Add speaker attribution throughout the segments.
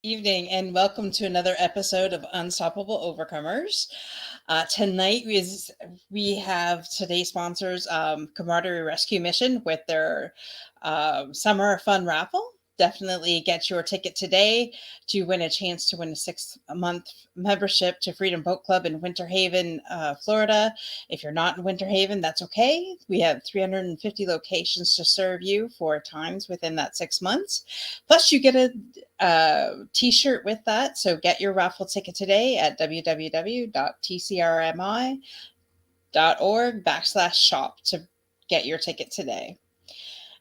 Speaker 1: evening, and welcome to another episode of Unstoppable Overcomers. Tonight we have today's sponsors, Camaraderie Rescue Mission, with their summer fun raffle. Definitely get your ticket today to win a chance to win a 6-month membership to Freedom Boat Club in Winter Haven, Florida. If you're not in Winter Haven, that's okay. We have 350 locations to serve you 4 times within that 6 months. Plus, you get a t-shirt with that. So get your raffle ticket today at www.tcrmi.org/shop to get your ticket today.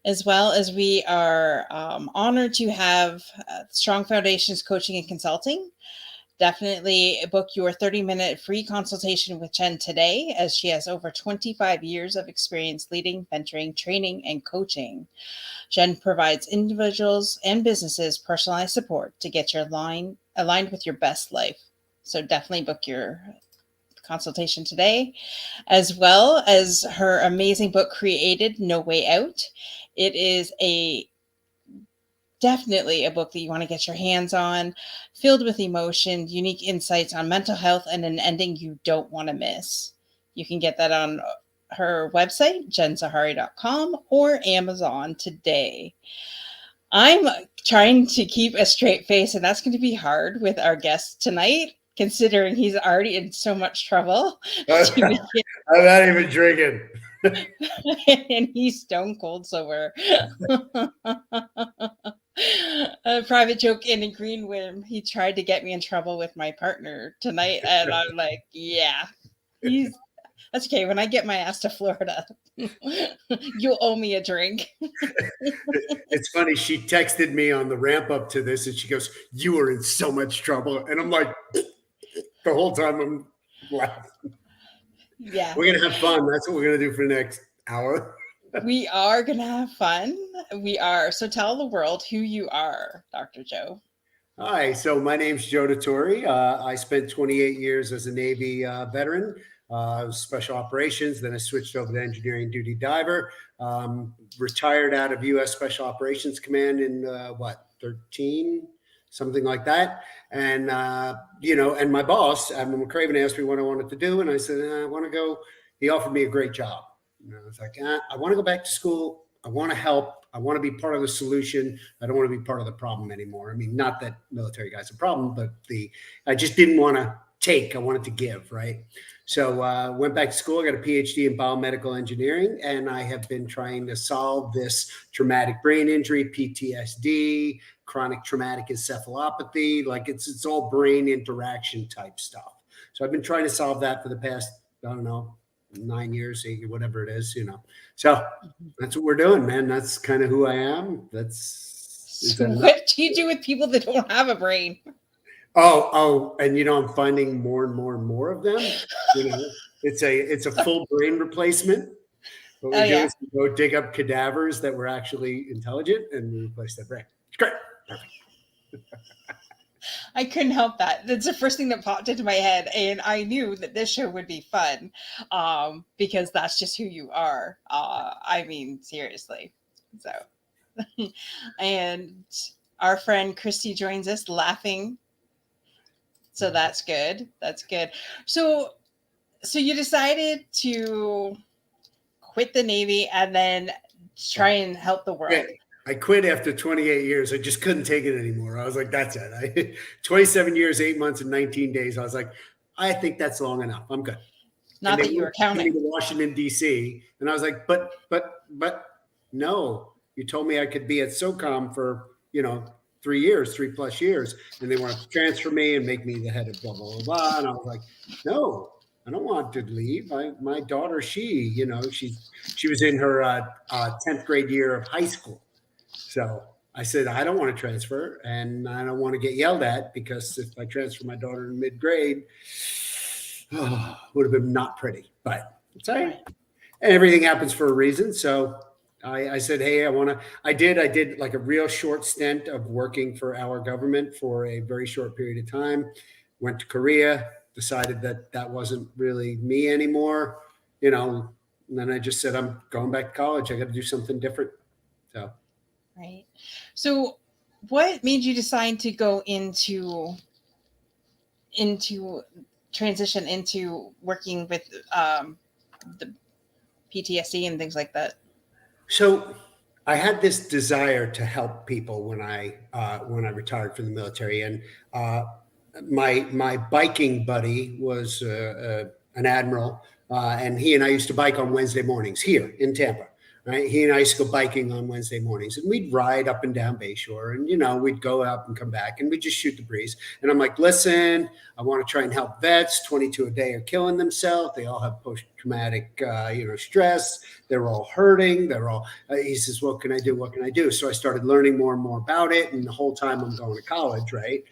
Speaker 1: As well as we are honored to have Strong Foundations Coaching and Consulting. Definitely book your 30-minute free consultation with Jen today, as she has over 25 years of experience leading, mentoring, training, and coaching. Jen provides individuals and businesses personalized support to get your aligned with your best life. So definitely book your consultation today, as well as her amazing book, Created No Way Out. It is definitely a book that you want to get your hands on, filled with emotion, unique insights on mental health, and an ending you don't want to miss. You can get that on her website, jensahari.com, or Amazon today. I'm trying to keep a straight face, and that's going to be hard with our guest tonight, considering he's already in so much trouble.
Speaker 2: I'm not even drinking.
Speaker 1: And he's stone cold sober. A private joke in a green when he tried to get me in trouble with my partner tonight, and I'm like, yeah, that's okay. When I get my ass to Florida, you'll owe me a drink.
Speaker 2: It's funny. She texted me on the ramp up to this, and she goes, "You are in so much trouble," and I'm like, the whole time I'm laughing.
Speaker 1: Yeah,
Speaker 2: We're gonna have fun. That's what we're gonna do for the next hour.
Speaker 1: we are gonna have fun. We are. So tell the world who you are, Dr. Joe.
Speaker 2: Hi. So my name's Joe Dituri. I spent 28 years as a Navy veteran. Special operations. Then I switched over to engineering duty diver. Retired out of U.S. Special Operations Command in 13, something like that. And and my boss, Admiral McCraven, asked me what I wanted to do, and I said I want to go. He offered me a great job. And I was like, I want to go back to school. I want to help. I want to be part of the solution. I don't want to be part of the problem anymore. I mean, not that military guy's a problem, but I just didn't want to take. I wanted to give, right? So went back to school. I got a Ph.D. in Biomedical Engineering, and I have been trying to solve this traumatic brain injury, PTSD, chronic traumatic encephalopathy. Like it's all brain interaction type stuff. So I've been trying to solve that for the past, I don't know, 9 years, 8, whatever it is, So that's what we're doing, man. That's kind of who I am.
Speaker 1: So what do you do with people that don't have a brain?
Speaker 2: Oh, and I'm finding more and more and more of them. It's a full brain replacement. What we do is we go dig up cadavers that were actually intelligent, and we replace their brain. It's great. Perfect.
Speaker 1: I couldn't help that. That's the first thing that popped into my head, and I knew that this show would be fun, because that's just who you are. I mean, seriously. So, and our friend Christy joins us laughing. So that's good. That's good. So you decided to quit the Navy and then try and help the world.
Speaker 2: Yeah. I quit after 28 years. I just couldn't take it anymore. I was like, that's it. 27 years, 8 months, and 19 days. I was like, I think that's long enough. I'm good.
Speaker 1: Not that you were counting.
Speaker 2: To Washington, D.C. And I was like, but no. You told me I could be at SOCOM for, 3 years, 3+ years. And they wanted to transfer me and make me the head of blah, blah, blah, blah. And I was like, no. I don't want to leave. My daughter, she was in her 10th grade year of high school. So I said, I don't want to transfer, and I don't want to get yelled at, because if I transfer my daughter in mid-grade, would have been not pretty, but it's all right. And everything happens for a reason. So I said, hey, I did like a real short stint of working for our government for a very short period of time, went to Korea, decided that wasn't really me anymore, and then I just said, I'm going back to college. I got to do something different. So.
Speaker 1: Right. So what made you decide to go into transition into working with the PTSD and things like that?
Speaker 2: So I had this desire to help people when I retired from the military, and uh, my biking buddy was an admiral, and he and I used to bike on Wednesday mornings here in Tampa. Right, he and I used to go biking on Wednesday mornings, and we'd ride up and down Bayshore, and we'd go out and come back, and we'd just shoot the breeze. And I'm like, listen, I want to try and help vets. 22 a day are killing themselves. They all have post-traumatic, stress. They're all hurting. He says, what can I do? What can I do? So I started learning more and more about it. And the whole time I'm going to college, right,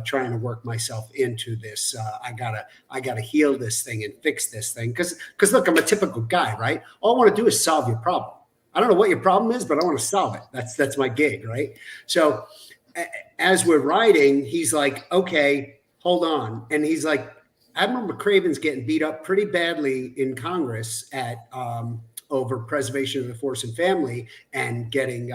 Speaker 2: trying to work myself into this. I gotta heal this thing and fix this thing. Because look, I'm a typical guy, right? All I want to do is solve your problem. I don't know what your problem is, but I want to solve it. That's my gig, right? So as we're riding, he's like, okay, hold on. And he's like, Admiral McCraven's getting beat up pretty badly in Congress at over preservation of the force and family, and getting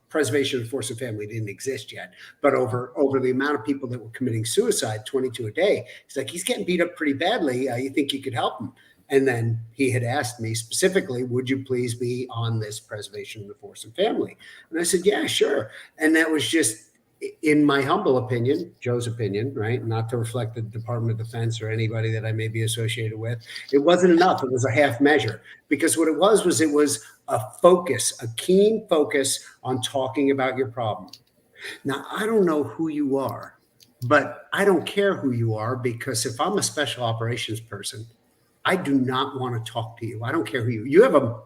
Speaker 2: preservation of the force and family didn't exist yet, but over the amount of people that were committing suicide, 22 a day. He's like, he's getting beat up pretty badly. You think you could help him? And then he had asked me specifically, would you please be on this preservation of the force and family? And I said, yeah, sure. And that was just, in my humble opinion, Joe's opinion, right? Not to reflect the Department of Defense or anybody that I may be associated with. It wasn't enough. It was a half measure, because what it was a focus, a keen focus on talking about your problem. Now, I don't know who you are, but I don't care who you are, because if I'm a special operations person, I do not want to talk to you. I don't care who you have a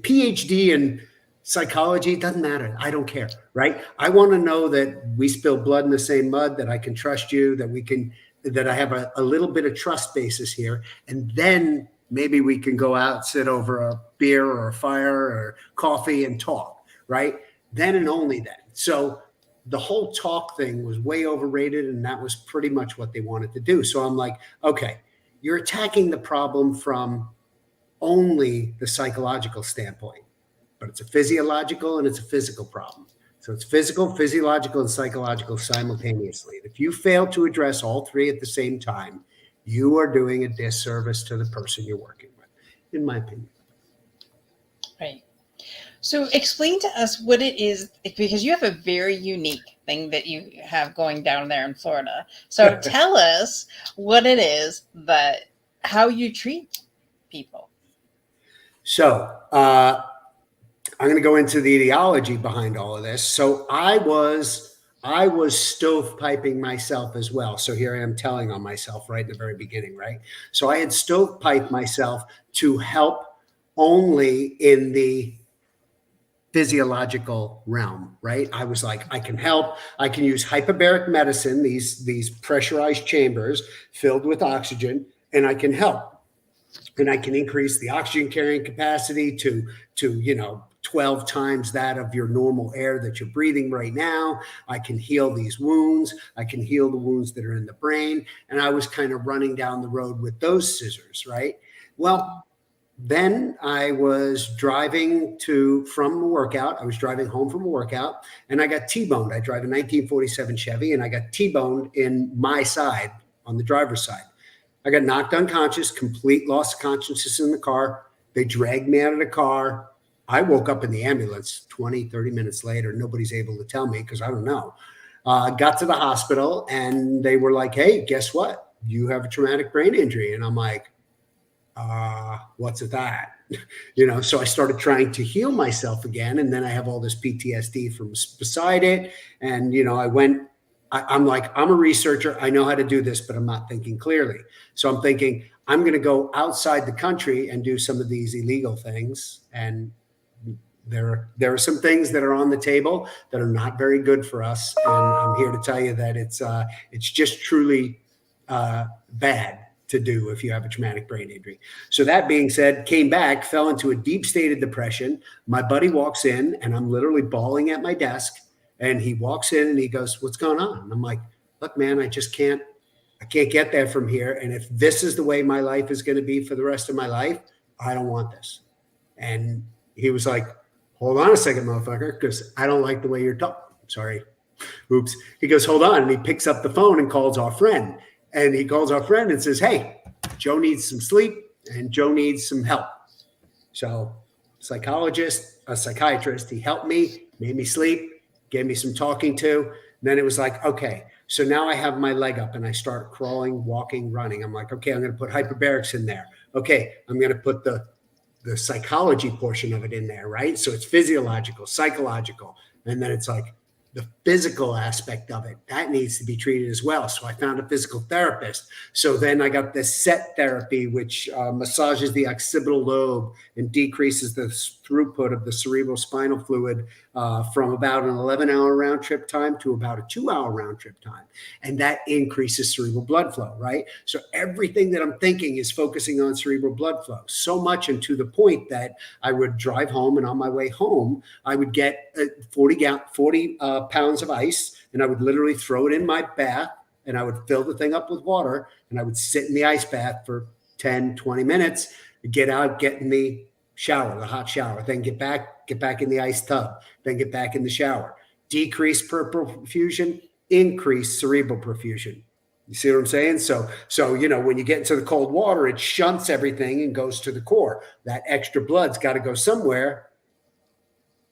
Speaker 2: Ph.D. in psychology. It doesn't matter. I don't care, right? I want to know that we spill blood in the same mud, that I can trust you, that I have a little bit of trust basis here. And then maybe we can go out, sit over a beer or a fire or coffee and talk, right? Then and only then. So the whole talk thing was way overrated, and that was pretty much what they wanted to do. So I'm like, okay, you're attacking the problem from only the psychological standpoint, but it's a physiological and it's a physical problem. So it's physical, physiological, and psychological simultaneously. If you fail to address all three at the same time, you are doing a disservice to the person you're working with, in my opinion.
Speaker 1: Right. So explain to us what it is, because you have a very unique thing that you have going down there in Florida. So tell us what it is, how you treat people.
Speaker 2: So I'm going to go into the ideology behind all of this. So I was stovepiping myself as well. So here I am telling on myself right in the very beginning, right? So I had stovepiped myself to help only in the physiological realm, right? I was like, I can help. I can use hyperbaric medicine, these pressurized chambers filled with oxygen, and I can help. And I can increase the oxygen carrying capacity to 12 times that of your normal air that you're breathing right now. I can heal these wounds. I can heal the wounds that are in the brain. And I was kind of running down the road with those scissors, right? Well, then I was driving from a workout. I was driving home from a workout, and I got T-boned. I drive a 1947 Chevy, and I got T-boned in my side, on the driver's side. I got knocked unconscious, complete loss of consciousness in the car. They dragged me out of the car. I woke up in the ambulance 20, 30 minutes later. Nobody's able to tell me, because I don't know. Got to the hospital, and they were like, hey, guess what? You have a traumatic brain injury. And I'm like, what's that? So I started trying to heal myself again. And then I have all this PTSD from beside it. And, I'm like, I'm a researcher. I know how to do this, but I'm not thinking clearly. So I'm thinking, I'm going to go outside the country and do some of these illegal things. And there are some things that are on the table that are not very good for us. And I'm here to tell you that it's just truly bad to do if you have a traumatic brain injury. So that being said, came back, fell into a deep state of depression. My buddy walks in, and I'm literally bawling at my desk. And he walks in and he goes, what's going on? And I'm like, look, man, I can't get there from here. And if this is the way my life is going to be for the rest of my life, I don't want this. And he was like, hold on a second, motherfucker, because I don't like the way you're talking. Sorry. Oops. He goes, hold on. And he picks up the phone and calls our friend. And he calls our friend and says, hey, Joe needs some sleep and Joe needs some help. So, a psychiatrist, he helped me, made me sleep, gave me some talking to. And then it was like, okay, so now I have my leg up and I start crawling, walking, running. I'm like, okay, I'm going to put hyperbarics in there. Okay, I'm going to put the psychology portion of it in there, right? So it's physiological, psychological, and then it's like the physical aspect of it that needs to be treated as well. So I found a physical therapist. So then I got the set therapy, which massages the occipital lobe and decreases the throughput of the cerebral spinal fluid from about an 11-hour round trip time to about a 2-hour round trip time. And that increases cerebral blood flow, right? So everything that I'm thinking is focusing on cerebral blood flow, so much, and to the point that I would drive home, and on my way home, I would get 40 pounds of ice, and I would literally throw it in my bath, and I would fill the thing up with water, and I would sit in the ice bath for 10, 20 minutes, get out, get in the shower, the hot shower, then get back in the ice tub, then get back in the shower. Decrease peripheral perfusion, increase cerebral perfusion. You see what I'm saying? So when you get into the cold water, it shunts everything and goes to the core. That extra blood's got to go somewhere.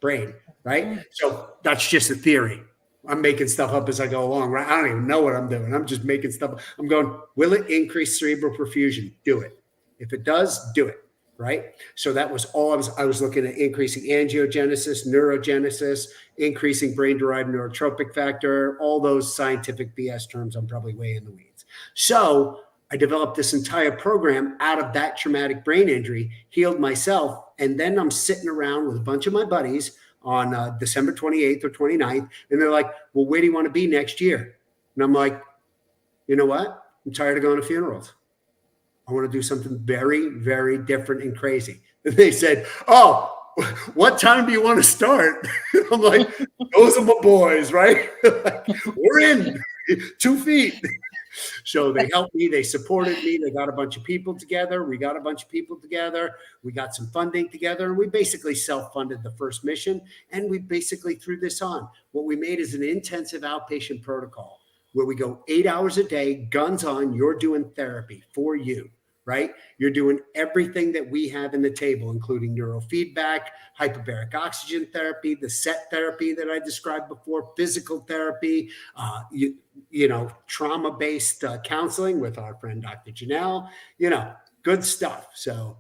Speaker 2: Brain, right? So that's just a theory. I'm making stuff up as I go along, right? I don't even know what I'm doing. I'm just making stuff up. I'm going, will it increase cerebral perfusion? Do it. If it does, do it, right? So that was all I was looking at: increasing angiogenesis, neurogenesis, increasing brain-derived neurotrophic factor, all those scientific BS terms. I'm probably way in the weeds. So I developed this entire program out of that traumatic brain injury, healed myself, and then I'm sitting around with a bunch of my buddies on December 28th or 29th, and they're like, well, where do you want to be next year? And I'm like, you know what? I'm tired of going to funerals. I want to do something very, very different and crazy. And they said, oh, what time do you want to start? I'm like, those are my boys, right? We're in 2 feet. So they helped me. They supported me. They got a bunch of people together. We got a bunch of people together. We got some funding together. And we basically self-funded the first mission. And we basically threw this on. What we made is an intensive outpatient protocol where we go 8 hours a day, guns on, you're doing therapy for you, right? You're doing everything that we have in the table, including neurofeedback, hyperbaric oxygen therapy, the set therapy that I described before, physical therapy, trauma-based counseling with our friend, Dr. Janelle, good stuff. So.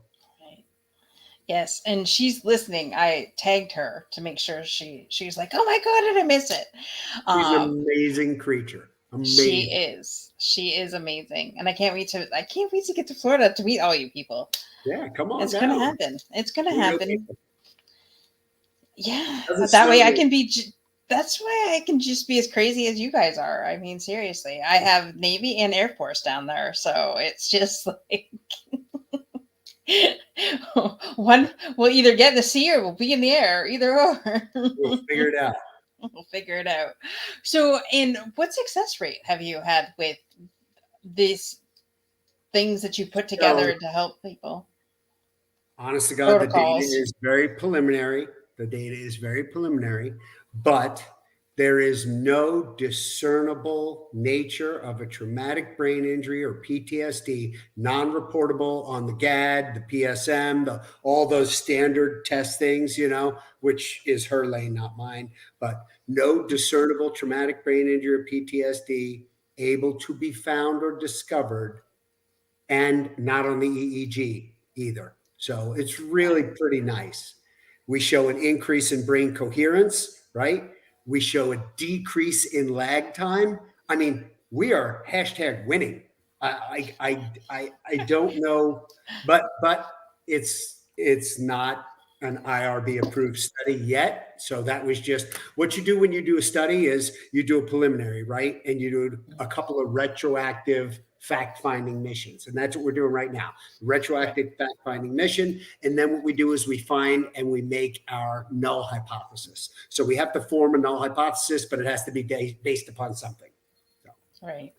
Speaker 1: Yes, and she's listening. I tagged her to make sure she was like, "Oh my god, did I miss it?"
Speaker 2: She's an amazing creature. Amazing.
Speaker 1: She is amazing, and I can't wait to get to Florida to meet all you people.
Speaker 2: Yeah, come on.
Speaker 1: It's gonna happen. It's gonna happen. Yeah, that way I can be. That's why I can just be as crazy as you guys are. I mean, seriously, I have Navy and Air Force down there, so it's just like. One will either get in the sea or we'll be in the air, either or.
Speaker 2: We'll figure it out.
Speaker 1: We'll figure it out. So, and what success rate have you had with these things that you put together to help people?
Speaker 2: Honest to God, protocols. The data is very preliminary. But there is no discernible nature of a traumatic brain injury or PTSD, non-reportable on the GAD, the PSM, all those standard test things, which is her lane, not mine, but no discernible traumatic brain injury or PTSD able to be found or discovered, and not on the EEG either. So it's really pretty nice. We show an increase in brain coherence, right? We show a decrease in lag time. I mean, we are #winning. I don't know, but it's not an IRB approved study yet. So that was just what you do when you do a study is you do a preliminary, right? And you do a couple of retroactive fact-finding missions. And that's what we're doing right now, retroactive fact-finding mission. And then what we do is we find and we make our null hypothesis. So we have to form a null hypothesis, but it has to be based upon something. So,
Speaker 1: right.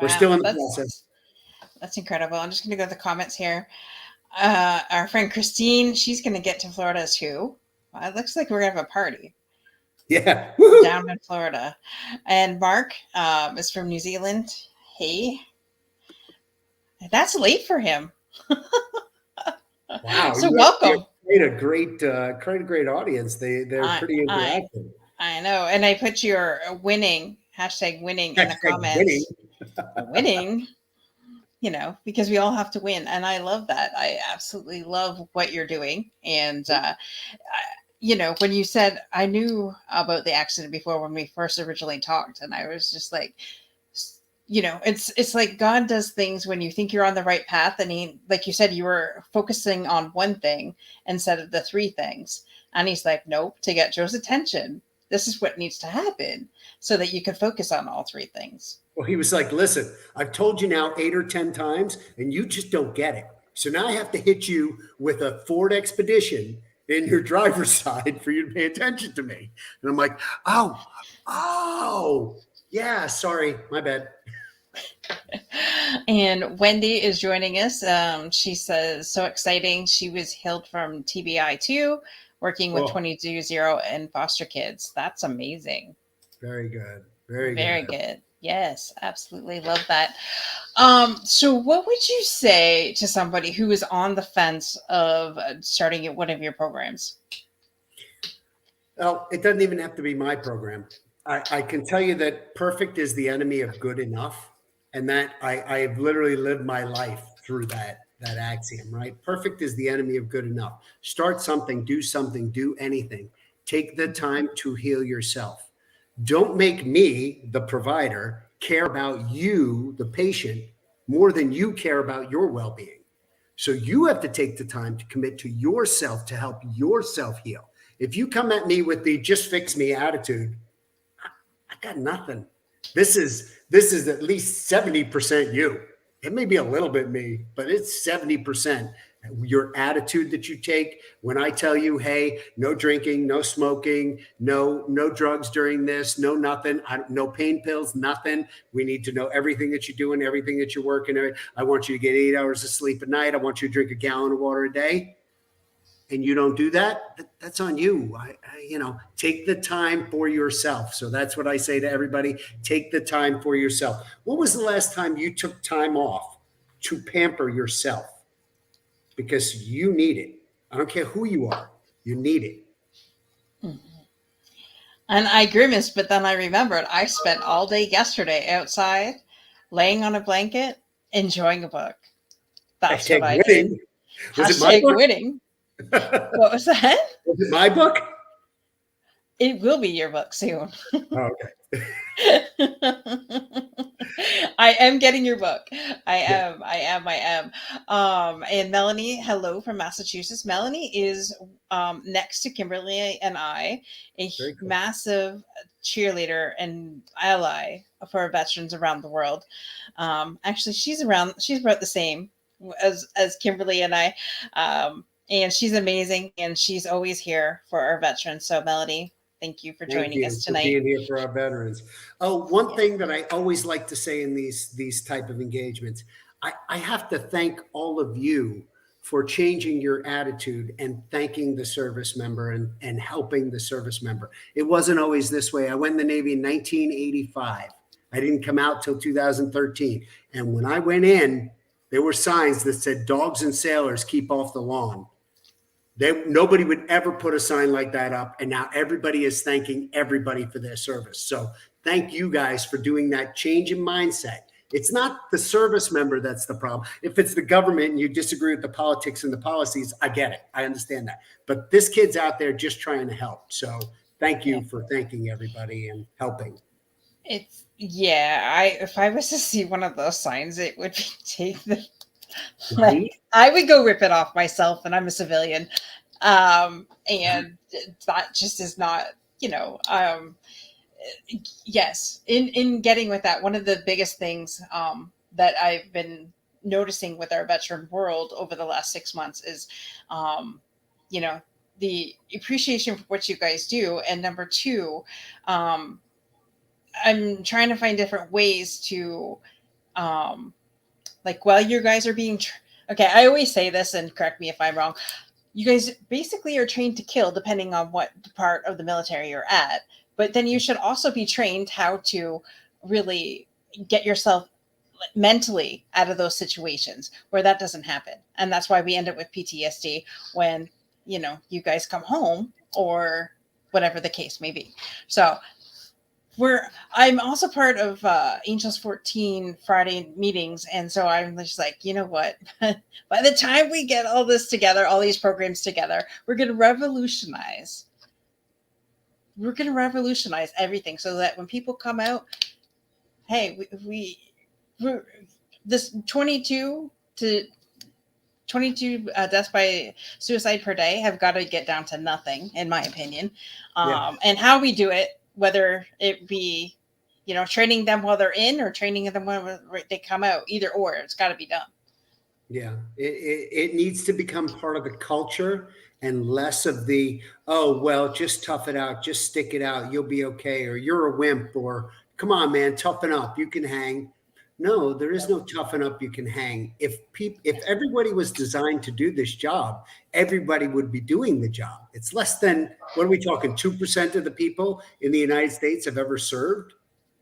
Speaker 2: We're still in the process.
Speaker 1: That's incredible. I'm just going to go to the comments here. Our friend Christine, she's going to get to Florida too. It looks like we're going to have a party.
Speaker 2: Yeah. Woohoo.
Speaker 1: down in Florida. And Mark is from New Zealand. Hey, that's late for him.
Speaker 2: Wow.
Speaker 1: So
Speaker 2: You have
Speaker 1: welcome.
Speaker 2: quite a great audience. They're
Speaker 1: I
Speaker 2: pretty
Speaker 1: I
Speaker 2: interactive.
Speaker 1: I know. And I put your winning hashtag winning in the
Speaker 2: Hashtag winning.
Speaker 1: comments. Winning, because we all have to win. And I love that. I absolutely love what you're doing. And, when you said I knew about the accident before when we first originally talked, and I was just like, it's like God does things when you think you're on the right path. And he, like you said, you were focusing on one thing instead of the three things. And he's like, nope, to get Joe's attention, this is what needs to happen so that you can focus on all three things.
Speaker 2: Well, he was like, listen, I've told you now 8 or 10 times, and you just don't get it. So now I have to hit you with a Ford Expedition in your driver's side for you to pay attention to me. And I'm like, oh, yeah, sorry, my bad.
Speaker 1: And Wendy is joining us. She says, so exciting. She was healed from TBI too, working with
Speaker 2: Oh,
Speaker 1: 22-0 and foster kids. That's amazing.
Speaker 2: very good. Very
Speaker 1: Very
Speaker 2: good.
Speaker 1: good. Yes, absolutely love that. So what would you say to somebody who is on the fence of starting at one of your programs?
Speaker 2: Well, it doesn't even have to be my program. I can tell you that perfect is the enemy of good enough. And that I've literally lived my life through that axiom, right? Perfect is the enemy of good enough. Start something, do anything. Take the time to heal yourself. Don't make me, the provider, care about you, the patient, more than you care about your well being. So you have to take the time to commit to yourself to help yourself heal. If you come at me with the just fix me attitude, I got nothing. This is at least 70% you. It may be a little bit me, but it's 70% your attitude that you take when I tell you, hey, no drinking, no smoking, no drugs during this, no nothing, no pain pills, nothing. We need to know everything that you're doing, everything that you're working. I want you to get 8 hours of sleep at night. I want you to drink a gallon of water a day. And you don't do that, that's on you. Take the time for yourself. So that's what I say to everybody. Take the time for yourself. When was the last time you took time off to pamper yourself? Because you need it. I don't care who you are. You need it.
Speaker 1: And I grimaced, but then I remembered I spent all day yesterday outside, laying on a blanket, enjoying a book. That's what
Speaker 2: Hashtag
Speaker 1: I did.
Speaker 2: winning. Was it my
Speaker 1: Hashtag
Speaker 2: book?
Speaker 1: winning.
Speaker 2: Was
Speaker 1: What was that?
Speaker 2: it my book?
Speaker 1: It will be your book soon.
Speaker 2: Oh, okay.
Speaker 1: I am getting your book. I am. And Melanie, hello from Massachusetts. Melanie is next to Kimberly and I,
Speaker 2: Very cool.
Speaker 1: massive cheerleader and ally for veterans around the world. Actually, she's about the same as Kimberly and I. And she's amazing, and she's always here for our veterans. So, Melanie, thank you for
Speaker 2: Thank
Speaker 1: joining us
Speaker 2: you for
Speaker 1: tonight.
Speaker 2: being here for our veterans. Oh, one
Speaker 1: Yes.
Speaker 2: thing that I always like to say in these type of engagements, I have to thank all of you for changing your attitude and thanking the service member and helping the service member. It wasn't always this way. I went in the Navy in 1985. I didn't come out till 2013. And when I went in, there were signs that said dogs and sailors keep off the lawn. Nobody would ever put a sign like that up, and now everybody is thanking everybody for their service. So thank you guys for doing that change in mindset. It's not the service member that's the problem. If it's the government and you disagree with the politics and the policies, I get it. I understand that. But this kid's out there just trying to help. So thank
Speaker 1: Yeah.
Speaker 2: you for thanking everybody and helping.
Speaker 1: If I was to see one of those signs, it would be take the
Speaker 2: Right?
Speaker 1: like I would go rip it off myself, and I'm a civilian. And that just is not, yes, in getting with that, one of the biggest things that I've been noticing with our veteran world over the last 6 months is you know the appreciation for what you guys do, and number two, um I'm trying to find different ways to um like while you guys are being okay, I always say this, and correct me if I'm wrong, you guys basically are trained to kill depending on what part of the military you're at. But then you should also be trained how to really get yourself mentally out of those situations where that doesn't happen. And that's why we end up with PTSD when, you guys come home or whatever the case may be. So I'm also part of Angels 14 Friday meetings. And so I'm just like, you know what? By the time we get all this together, all these programs together, we're going to revolutionize everything so that when people come out, hey, we're this 22 deaths by suicide per day have got to get down to nothing, in my opinion. And how we do it, whether it be, training them while they're in or training them when they come out, either or, it's got to be done.
Speaker 2: Yeah, it needs to become part of the culture and less of the, oh, well, just tough it out, just stick it out, you'll be okay, or you're a wimp, or come on, man, toughen up, you can hang. No, there is no toughen up, you can hang. If everybody was designed to do this job, everybody would be doing the job. It's less than, what are we talking, 2% of the people in the United States have ever served?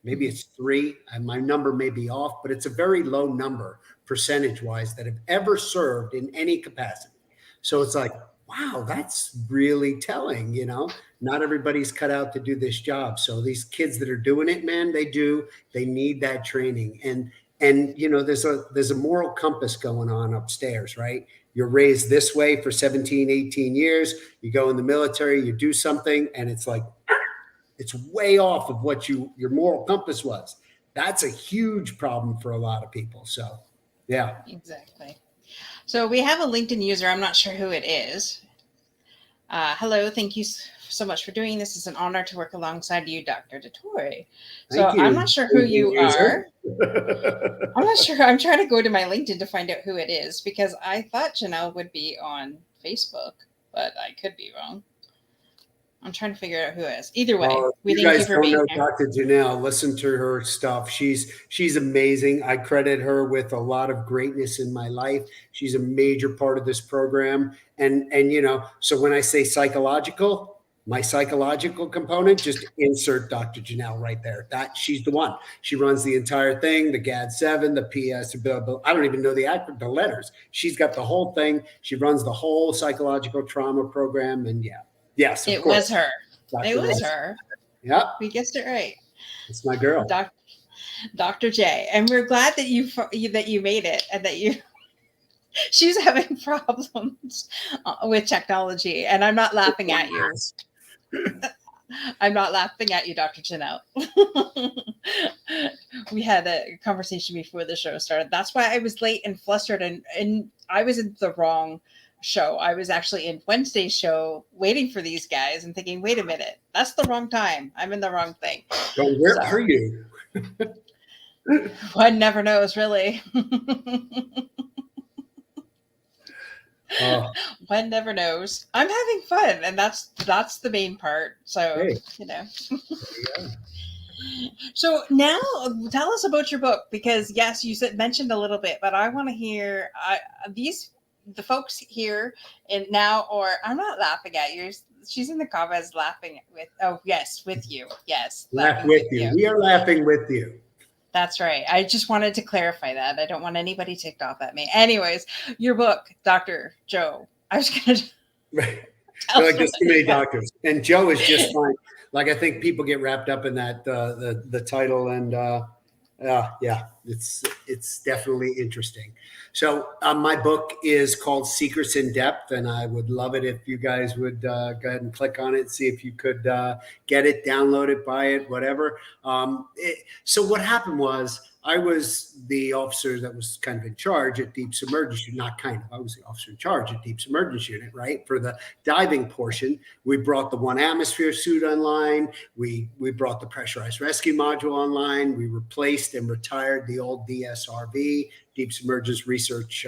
Speaker 2: Maybe it's 3, and my number may be off, but it's a very low number percentage wise that have ever served in any capacity. So it's like, wow, that's really telling, not everybody's cut out to do this job. So these kids that are doing it, man, they need that training. And there's a moral compass going on upstairs, right? You're raised this way for 17, 18 years. You go in the military, you do something, and it's like, it's way off of what your moral compass was. That's a huge problem for a lot of people. So, yeah.
Speaker 1: Exactly. So we have a LinkedIn user. I'm not sure who it is. Hello. Thank you so much for doing this. It's an honor to work alongside you, Dr. Dituri. So I'm not sure who you are. I'm not sure. I'm trying to go to my LinkedIn to find out who it is because I thought Janelle would be on Facebook, but I could be wrong. I'm trying to figure out who it is. Either way, we
Speaker 2: you
Speaker 1: thank
Speaker 2: guys
Speaker 1: you for
Speaker 2: don't know
Speaker 1: being here.
Speaker 2: Dr. Janelle. Listen to her stuff. She's amazing. I credit her with a lot of greatness in my life. She's a major part of this program. And so when I say psychological, my psychological component, just insert Dr. Janelle right there. That she's the one. She runs the entire thing, the GAD-7, the PS, I don't even know the letters. She's got the whole thing. She runs the whole psychological trauma program. And yes, of course.
Speaker 1: Was her.
Speaker 2: Dr.
Speaker 1: It was her.
Speaker 2: Yeah.
Speaker 1: We guessed it right.
Speaker 2: It's my girl.
Speaker 1: Dr. J. And we're glad that you made it and that she's having problems with technology. And I'm not laughing at you. I'm not laughing at you, Dr. Janelle. We had a conversation before the show started. That's why I was late and flustered and I was in the wrong show. I was actually in Wednesday's show waiting for these guys and thinking, wait a minute, that's the wrong time. I'm in the wrong thing.
Speaker 2: Well, where are you?
Speaker 1: One never knows, really. One never knows. I'm having fun, and that's the main part. So, So now tell us about your book, because yes, you mentioned a little bit, but I want to hear the folks here and now, or I'm not laughing at you. She's in the comments laughing with you. Yes.
Speaker 2: Laugh with you. We are laughing with you.
Speaker 1: That's right. I just wanted to clarify that. I don't want anybody ticked off at me. Anyways, your book, Dr. Joe. I was going to.
Speaker 2: Right. Like there's too many doctors. And Joe is just fine. Like, I think people get wrapped up in that, the title, and it's definitely interesting. So my book is called Secrets in Depth, and I would love it if you guys would go ahead and click on it, see if you could get it, download it, buy it, whatever. So what happened was, I was the officer that was kind of in charge at Deep Submergence Unit, not kind of, I was the officer in charge at Deep Submergence Unit, right? For the diving portion, we brought the 1 atmosphere suit online. We brought the pressurized rescue module online. We replaced and retired the old DSRV, Deep Submergence Research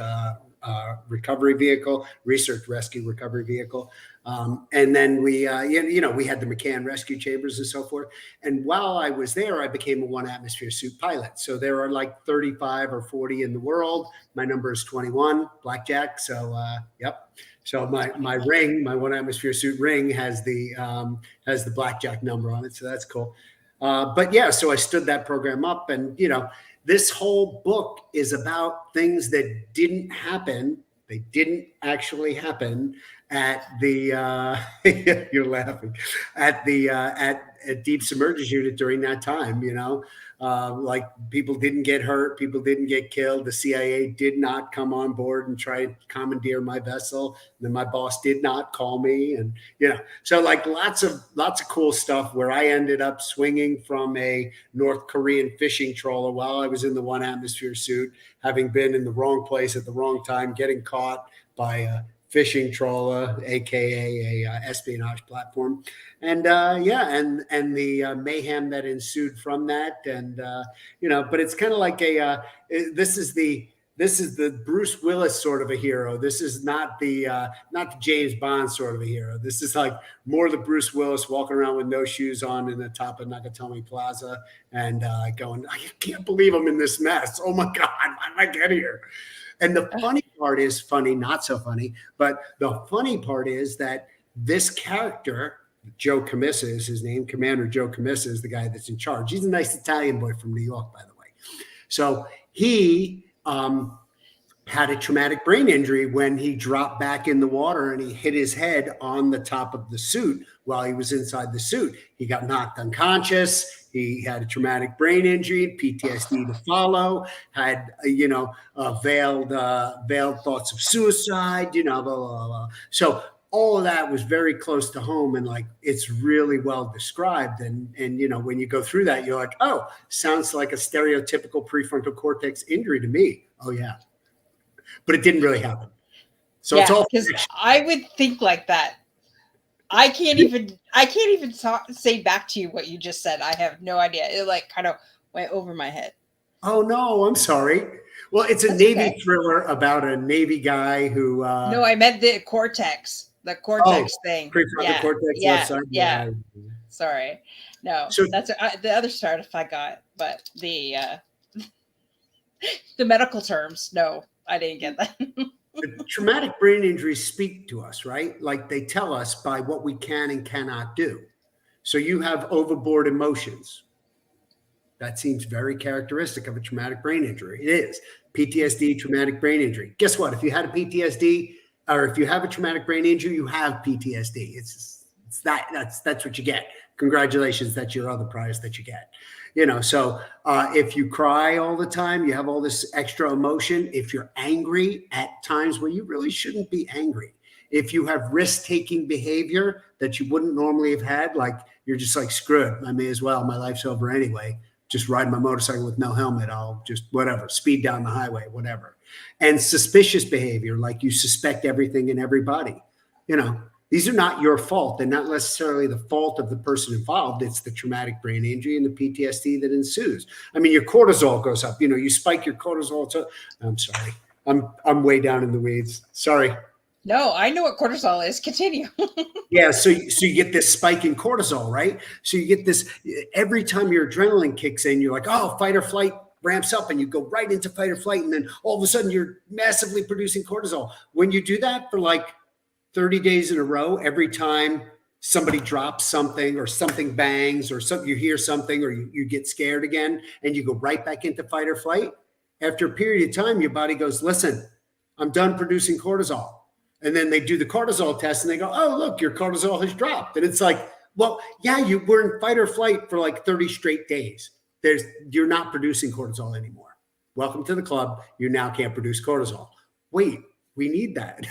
Speaker 2: recovery vehicle, research rescue recovery vehicle. And then we had the McCann rescue chambers and so forth. And while I was there, I became a 1 atmosphere suit pilot. So there are like 35 or 40 in the world. My number is 21, blackjack. So yep. So my ring, my 1 atmosphere suit ring has the blackjack number on it. So that's cool. But yeah, so I stood that program up, and this whole book is about things that didn't happen. They didn't actually happen at the you're laughing at the at deep submergence unit during that time. Like people didn't get hurt, people didn't get killed. The CIA did not come on board and try to commandeer my vessel. And then my boss did not call me, and so like lots of cool stuff where I ended up swinging from a North Korean fishing trawler while I was in the 1 atmosphere suit, having been in the wrong place at the wrong time, getting caught by a fishing trawler, aka a espionage platform, and and the mayhem that ensued from that, and but it's kind of like this is the Bruce Willis sort of a hero. This is not the James Bond sort of a hero. This is like more the Bruce Willis walking around with no shoes on in the top of Nakatomi Plaza and going, I can't believe I'm in this mess. Oh my God, how did I get here? And the funny part is not so funny, but the funny part is that this character, Joe Camissa is his name, Commander Joe Camissa is the guy that's in charge. He's a nice Italian boy from New York, by the way. So he had a traumatic brain injury when he dropped back in the water and he hit his head on the top of the suit while he was inside the suit. He got knocked unconscious. He had a traumatic brain injury, PTSD to follow, had, veiled thoughts of suicide, blah, blah, blah. So all of that was very close to home, and like, it's really well described. And when you go through that, you're like, oh, sounds like a stereotypical prefrontal cortex injury to me. Oh yeah. But it didn't really happen. So it's all
Speaker 1: because I would think like that. I can't even say back to you what you just said. I have no idea. It like kind of went over my head.
Speaker 2: Oh no, I'm sorry. Well, it's a Navy thriller about a Navy guy who
Speaker 1: No, I meant the cortex. The cortex thing.
Speaker 2: Prefrontal cortex left side.
Speaker 1: Yeah. Sorry. No. So that's the other start if I got, but the medical terms, no, I didn't get that.
Speaker 2: The traumatic brain injuries speak to us, right? Like they tell us by what we can and cannot do. So you have overboard emotions. That seems very characteristic of a traumatic brain injury. It is. PTSD, traumatic brain injury. Guess what? If you had a PTSD or if you have a traumatic brain injury, you have PTSD. That's what you get. Congratulations, that's your other prize that you get. So if you cry all the time, you have all this extra emotion. If you're angry at times where you really shouldn't be angry, if you have risk-taking behavior that you wouldn't normally have had, like you're just like, screw it, I may as well, my life's over anyway. Just ride my motorcycle with no helmet. I'll just whatever, speed down the highway, whatever. And suspicious behavior, like you suspect everything and everybody. These are not your fault. They're not necessarily the fault of the person involved. It's the traumatic brain injury and the PTSD that ensues. I mean, your cortisol goes up. You spike your cortisol. I'm sorry. I'm way down in the weeds. Sorry.
Speaker 1: No, I know what cortisol is. Continue.
Speaker 2: Yeah. So you get this spike in cortisol, right? So you get this every time your adrenaline kicks in, you're like, oh, fight or flight ramps up, and you go right into fight or flight. And then all of a sudden you're massively producing cortisol. When you do that for like 30 days in a row, every time somebody drops something or something bangs or you hear something or you get scared again and you go right back into fight or flight, after a period of time, your body goes, listen, I'm done producing cortisol. And then they do the cortisol test and they go, oh, look, your cortisol has dropped. And it's like, well, yeah, you were in fight or flight for like 30 straight days. You're not producing cortisol anymore. Welcome to the club. You now can't produce cortisol. Wait, we need that.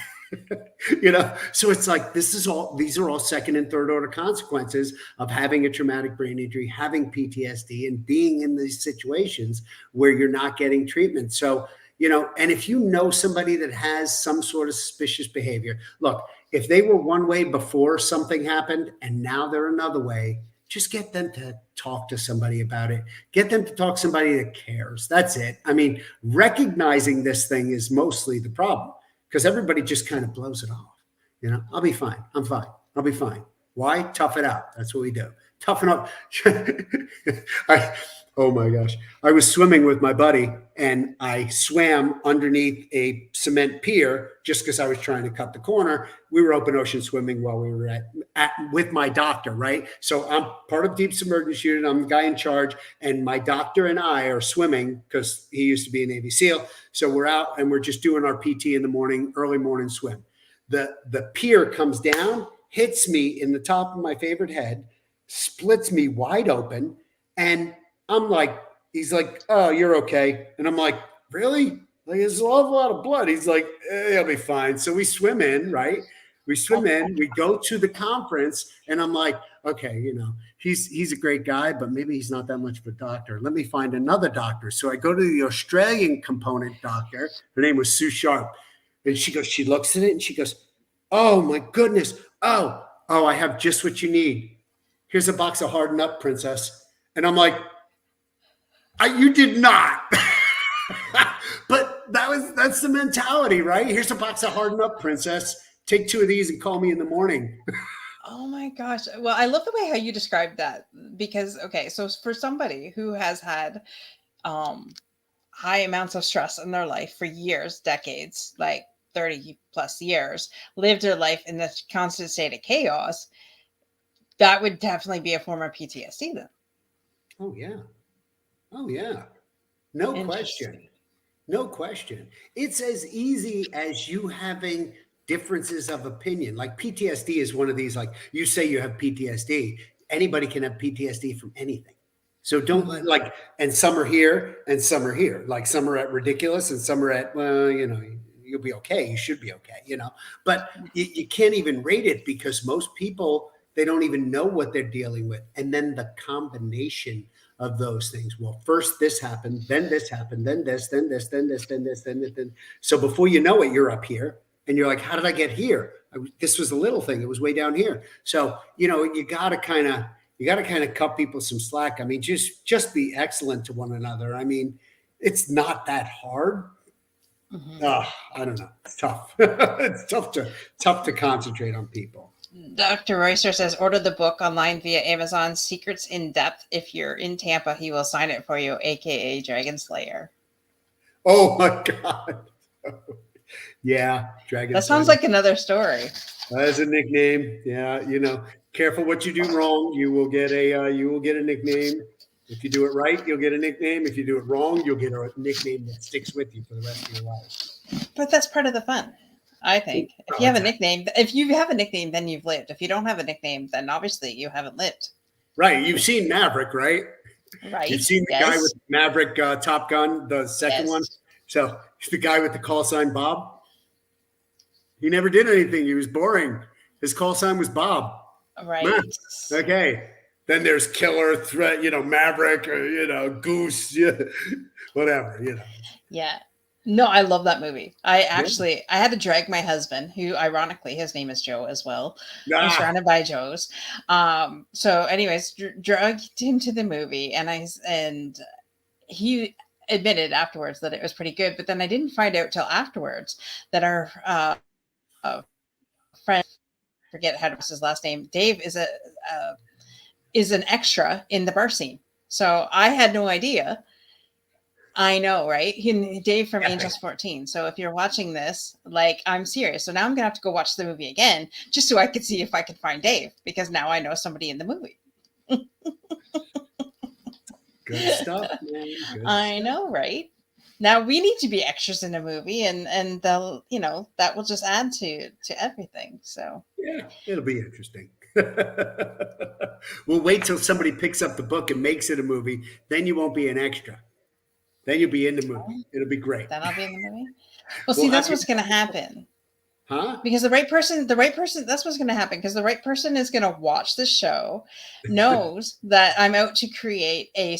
Speaker 2: So it's like, these are all second and third order consequences of having a traumatic brain injury, having PTSD, and being in these situations where you're not getting treatment. So, and if you know somebody that has some sort of suspicious behavior, look, if they were one way before something happened and now they're another way, just get them to talk to somebody about it. Get them to talk to somebody that cares. That's it. I mean, recognizing this thing is mostly the problem. because everybody just kind of blows it off. I'll be fine. I'm fine. I'll be fine. Why? Tough it out. That's what we do. Toughen up. I, oh my gosh. I was swimming with my buddy and I swam underneath a cement pier just because I was trying to cut the corner. We were open ocean swimming while we were with my doctor, right? So I'm part of deep submergence unit. I'm the guy in charge, and my doctor and I are swimming because he used to be a Navy SEAL. So we're out and we're just doing our PT in the morning, early morning swim. The pier comes down, hits me in the top of my favorite head, splits me wide open. And I'm like, he's like, oh, you're okay. And I'm like, really? Like, there's a lot of blood. He's like, I'll be fine. So we swim in, right? We swim in, we go to the conference, and I'm like, okay, he's a great guy, but maybe he's not that much of a doctor. Let me find another doctor. So I go to the Australian component doctor. Her name was Sue Sharp. And she looks at it and she goes, oh my goodness. Oh, I have just what you need. Here's a box of Harden Up, princess. And I'm like, you did not. But that's the mentality, right? Here's a box of Harden Up, princess. Take 2 of these and call me in the morning.
Speaker 1: Oh my gosh. Well, I love the way how you described that, because, okay, so for somebody who has had high amounts of stress in their life for years, decades, like 30 plus years, lived their life in this constant state of chaos, that would definitely be a form of PTSD then.
Speaker 2: Oh yeah. Oh yeah. No question. No question. It's as easy as you having differences of opinion. Like PTSD is one of these, like you say you have PTSD. Anybody can have PTSD from anything. So don't like, and some are here and some are here. Like some are at ridiculous and some are at, well, you'll be okay. You should be okay, but you can't even rate it because most people, they don't even know what they're dealing with. And then the combination of those things. Well, first this happened, then this happened, then this, then this, then this, then this, then this, then. So before you know it, you're up here and you're like, how did I get here? This was a little thing. It was way down here. So, you got to kind of cut people some slack. I mean, just be excellent to one another. I mean, it's not that hard. I don't know. It's tough. It's tough to concentrate on people.
Speaker 1: Dr. Royster says, order the book online via Amazon, Secrets in Depth. If you're in Tampa, he will sign it for you, aka Dragon Slayer.
Speaker 2: Oh my God. Yeah, Dragon
Speaker 1: That sounds like another story.
Speaker 2: That's a nickname. Yeah, careful what you do wrong. You will get a nickname. If you do it right, you'll get a nickname. If you do it wrong, you'll get a nickname that sticks with you for the rest of your life.
Speaker 1: But that's part of the fun, I think. If you have a nickname, then you've lived. If you don't have a nickname, then obviously you haven't lived.
Speaker 2: Right. You've seen Maverick, right?
Speaker 1: Right.
Speaker 2: You've seen the guy with Maverick, Top Gun, the second one. So the guy with the call sign Bob. He never did anything. He was boring. His call sign was Bob.
Speaker 1: Right.
Speaker 2: Okay. Then there's Killer, Threat, Maverick, or, Goose, whatever,
Speaker 1: Yeah. No, I love that movie. I had to drag my husband, who ironically, his name is Joe as well. I'm surrounded by Joes. So anyways, dragged him to the movie, and he admitted afterwards that it was pretty good, but then I didn't find out till afterwards that our friend, forget how to pronounce his last name, Dave, is an extra in the bar scene. So I had no idea. I know, right? Dave from Angels 14. So if you're watching this, I'm serious. So now I'm gonna have to go watch the movie again just so I could see if I could find Dave, because now I know somebody in the movie.
Speaker 2: Good stuff, man.
Speaker 1: I know, right? Now we need to be extras in a movie, and they'll, that will just add to everything. So
Speaker 2: yeah, it'll be interesting. We'll wait till somebody picks up the book and makes it a movie. Then you won't be an extra. Then you'll be in the movie. It'll be great.
Speaker 1: Then I'll be in the movie. Well, see, that's what's going to happen.
Speaker 2: Huh?
Speaker 1: Because the right person, that's what's going to happen. Because the right person is going to watch the show, knows that I'm out to create a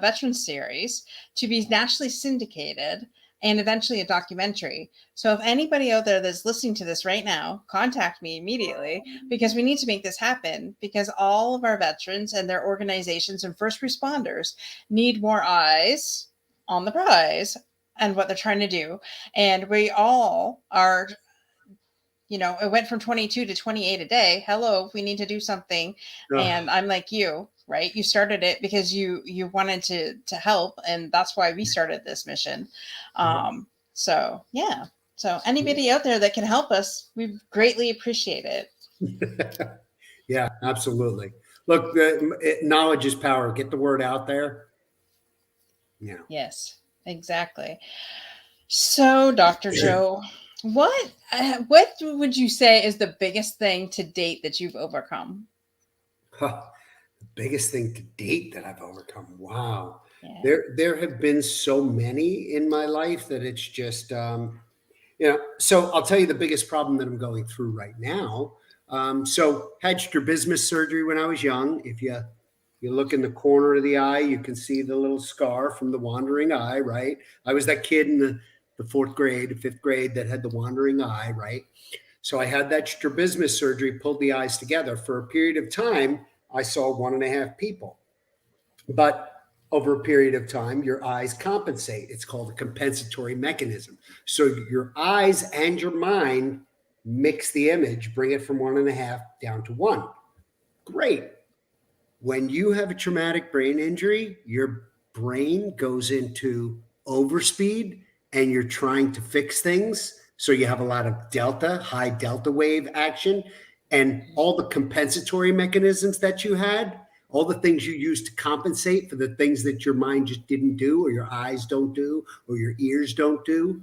Speaker 1: veteran series to be nationally syndicated, and eventually a documentary. So if anybody out there that's listening to this right now, contact me immediately, because we need to make this happen, because all of our veterans and their organizations and first responders need more eyes on the prize and what they're trying to do. And we all are, it went from 22 to 28 a day. Hello, we need to do something.
Speaker 2: Ugh.
Speaker 1: And I'm like you, right? You started it because you wanted to help, and that's why we started this mission. So yeah. So anybody out there that can help us, we greatly appreciate it.
Speaker 2: Yeah, absolutely. Look, knowledge is power. Get the word out there. Yeah.
Speaker 1: Yes, exactly. So, Dr. Joe, what would you say is the biggest thing to date that you've overcome?
Speaker 2: Huh. The biggest thing to date that I've overcome. Wow.
Speaker 1: Yeah.
Speaker 2: There have been so many in my life that it's just so I'll tell you the biggest problem that I'm going through right now. So had strabismus surgery when I was young. If you look in the corner of the eye, you can see the little scar from the wandering eye, right? I was that kid in the fourth grade, fifth grade that had the wandering eye, right? So I had that strabismus surgery, pulled the eyes together. For a period of time, I saw 1.5 people. But over a period of time, your eyes compensate. It's called a compensatory mechanism. So your eyes and your mind mix the image, bring it from 1.5 down to 1. Great. When you have a traumatic brain injury, your brain goes into overspeed and you're trying to fix things. So you have a lot of delta, high delta wave action, and all the compensatory mechanisms that you had, all the things you used to compensate for the things that your mind just didn't do, or your eyes don't do, or your ears don't do,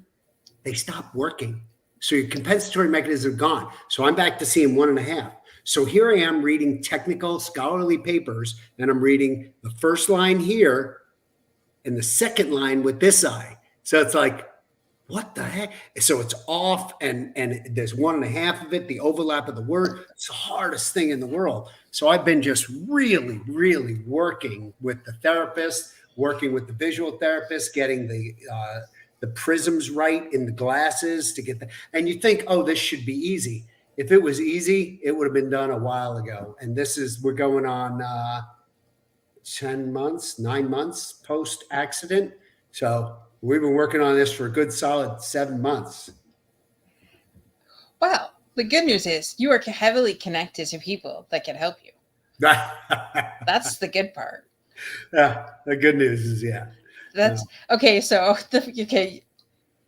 Speaker 2: they stop working. So your compensatory mechanism is gone. So I'm back to seeing 1.5. So here I am reading technical scholarly papers, and I'm reading the first line here and the second line with this eye. So it's like, what the heck? So it's off, and there's 1.5 of it, the overlap of the word. It's the hardest thing in the world. So I've been just really, really working with the therapist, working with the visual therapist, getting the prisms right in the glasses to get the, and you think, oh, this should be easy. If it was easy, it would have been done a while ago. And we're going on 10 months, 9 months post accident. So we've been working on this for a good solid 7 months.
Speaker 1: Well, the good news is you are heavily connected to people that can help you. That's the good part.
Speaker 2: Yeah, the good news is, yeah.
Speaker 1: That's okay. So, okay,